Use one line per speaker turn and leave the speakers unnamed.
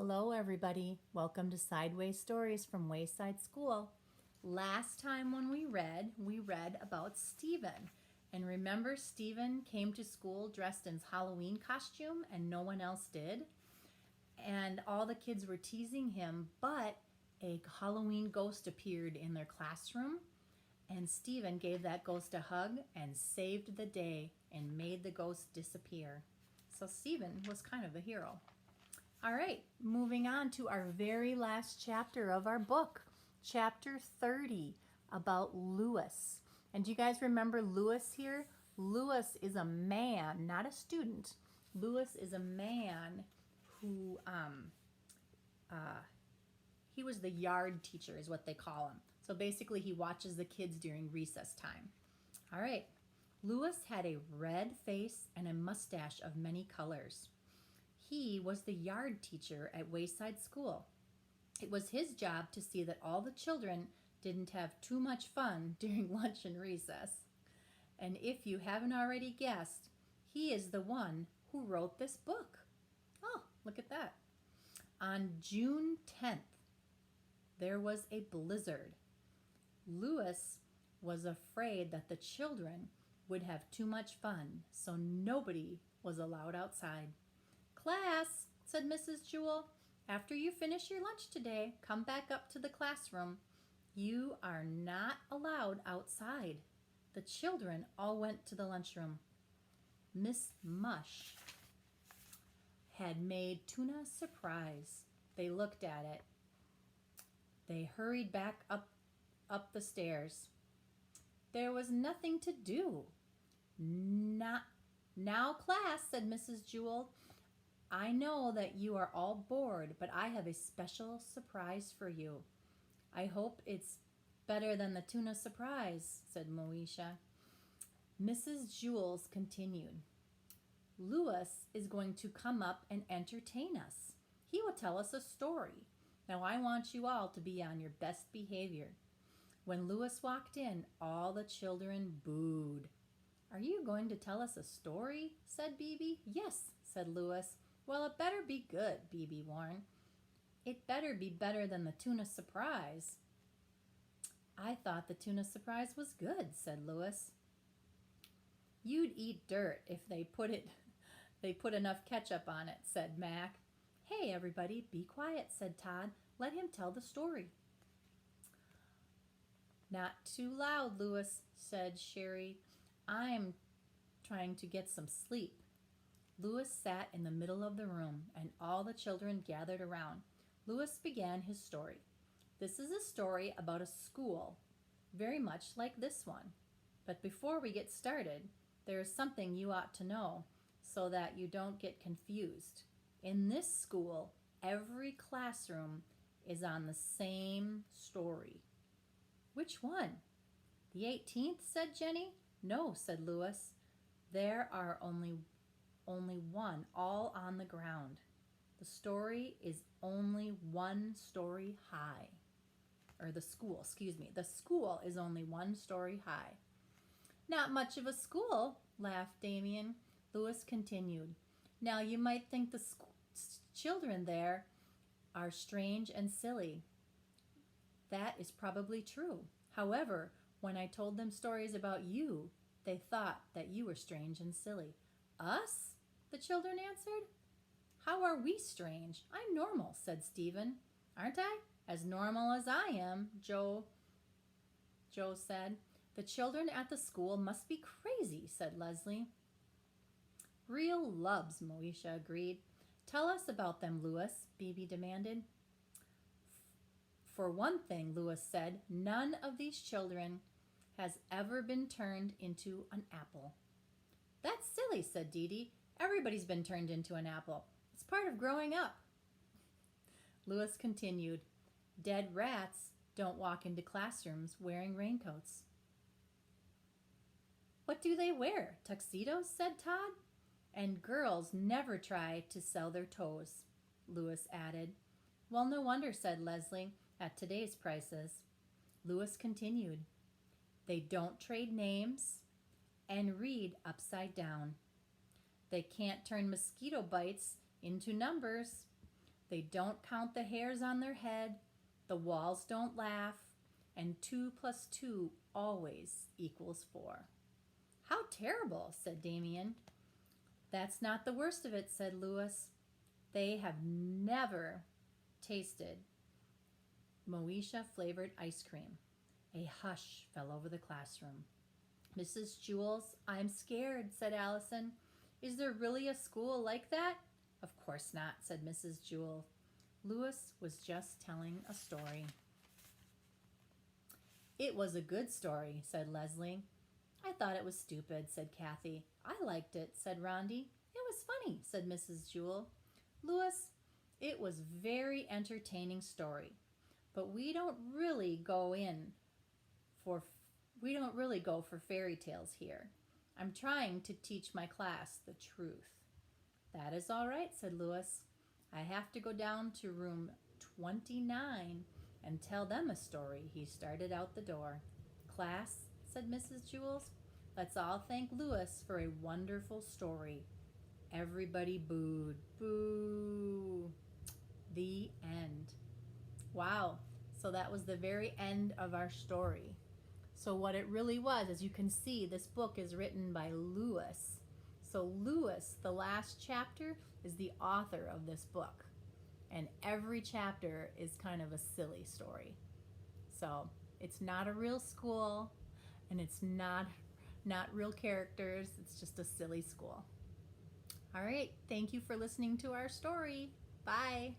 Hello, everybody. Welcome to Sideways Stories from Wayside School. Last time when we read about Stephen. And remember, Stephen came to school dressed in his Halloween costume and no one else did? And all the kids were teasing him, but a Halloween ghost appeared in their classroom. And Stephen gave that ghost a hug and saved the day and made the ghost disappear. So Stephen was kind of a hero. All right, moving on to our very last chapter of our book, chapter 30, about Lewis. And do you guys remember Lewis here? Lewis is a man, not a student. Lewis is a man who, he was the yard teacher is what they call him. So basically he watches the kids during recess time. All right, Lewis had a red face and a mustache of many colors. He was the yard teacher at Wayside School. It was his job to see that all the children didn't have too much fun during lunch and recess. And if you haven't already guessed, he is the one who wrote this book. Oh, look at that. On June 10th, there was a blizzard. Lewis was afraid that the children would have too much fun, so nobody was allowed outside. "Class," said Mrs. Jewell, "after you finish your lunch today, come back up to the classroom. You are not allowed outside." The children all went to the lunchroom. Miss Mush had made tuna surprise. They looked at it. They hurried back up the stairs. There was nothing to do. "Now, class," said Mrs. Jewell, "I know that you are all bored, but I have a special surprise for you." "I hope it's better than the tuna surprise," said Moesha. Mrs. Jewell continued, "Lewis is going to come up and entertain us. He will tell us a story. Now I want you all to be on your best behavior." When Lewis walked in, all the children booed. "Are you going to tell us a story?" said Bibi. "Yes," said Lewis. "Well, it better be good," Bibi warned. "It better be better than the tuna surprise." "I thought the tuna surprise was good," said Lewis. "You'd eat dirt if they put enough ketchup on it," said Mac. "Hey, everybody, be quiet," said Todd. "Let him tell the story." "Not too loud, Lewis," said Sherry. "I'm trying to get some sleep." Lewis sat in the middle of the room, and all the children gathered around. Lewis began his story. "This is a story about a school, very much like this one. But before we get started, there is something you ought to know so that you don't get confused. In this school, every classroom is on the same story." "Which one?" "The 18th, said Jenny. "No," said Lewis. "There are only one, all on the ground. The story is only one story high." Or the school is only one story high. "Not much of a school," laughed Damien. Lewis continued, "Now you might think the children there are strange and silly. That is probably true. However, when I told them stories about you, they thought that you were strange and silly." "Us?" the children answered. "How are we strange? I'm normal," said Stephen. "Aren't I? As normal as I am," Joe said. "The children at the school must be crazy," said Leslie. "Real lubs," Moesha agreed. "Tell us about them, Lewis," Bibi demanded. "For one thing," Lewis said, "none of these children has ever been turned into an apple." "That's silly," said Dee Dee. "Everybody's been turned into an apple. It's part of growing up." Lewis continued, "Dead rats don't walk into classrooms wearing raincoats." "What do they wear? Tuxedos?" said Todd. "And girls never try to sell their toes," Lewis added. "Well, no wonder," said Leslie, "at today's prices." Lewis continued, "They don't trade names and read upside down. They can't turn mosquito bites into numbers. They don't count the hairs on their head, the walls don't laugh, and 2 plus 2 always equals 4. How terrible, said Damien. That's not the worst of it, said Louis. They have never tasted Moesha-flavored ice cream. A hush fell over the classroom. Mrs. Jewls, I'm scared, said Allison. Is there really a school like that? Of course not, said Mrs. Jewell. Louis was just telling a story. It was a good story, said Leslie. I thought it was stupid, said Kathy. I liked it, said Rondi. It was funny, said Mrs. Jewell. Louis, it was very entertaining story, but we don't really go for fairy tales here. I'm trying to teach my class the truth. That is all right, said Louis. I have to go down to room 29 and tell them a story. He started out the door. Class, said Mrs. Jewls, let's all thank Louis for a wonderful story. Everybody booed. Boo. The end. Wow. So that was the very end of our story. So what it really was, as you can see, this book is written by Louis. So Louis, the last chapter, is the author of this book. And every chapter is kind of a silly story. So it's not a real school, and it's not real characters. It's just a silly school. All right, thank you for listening to our story. Bye.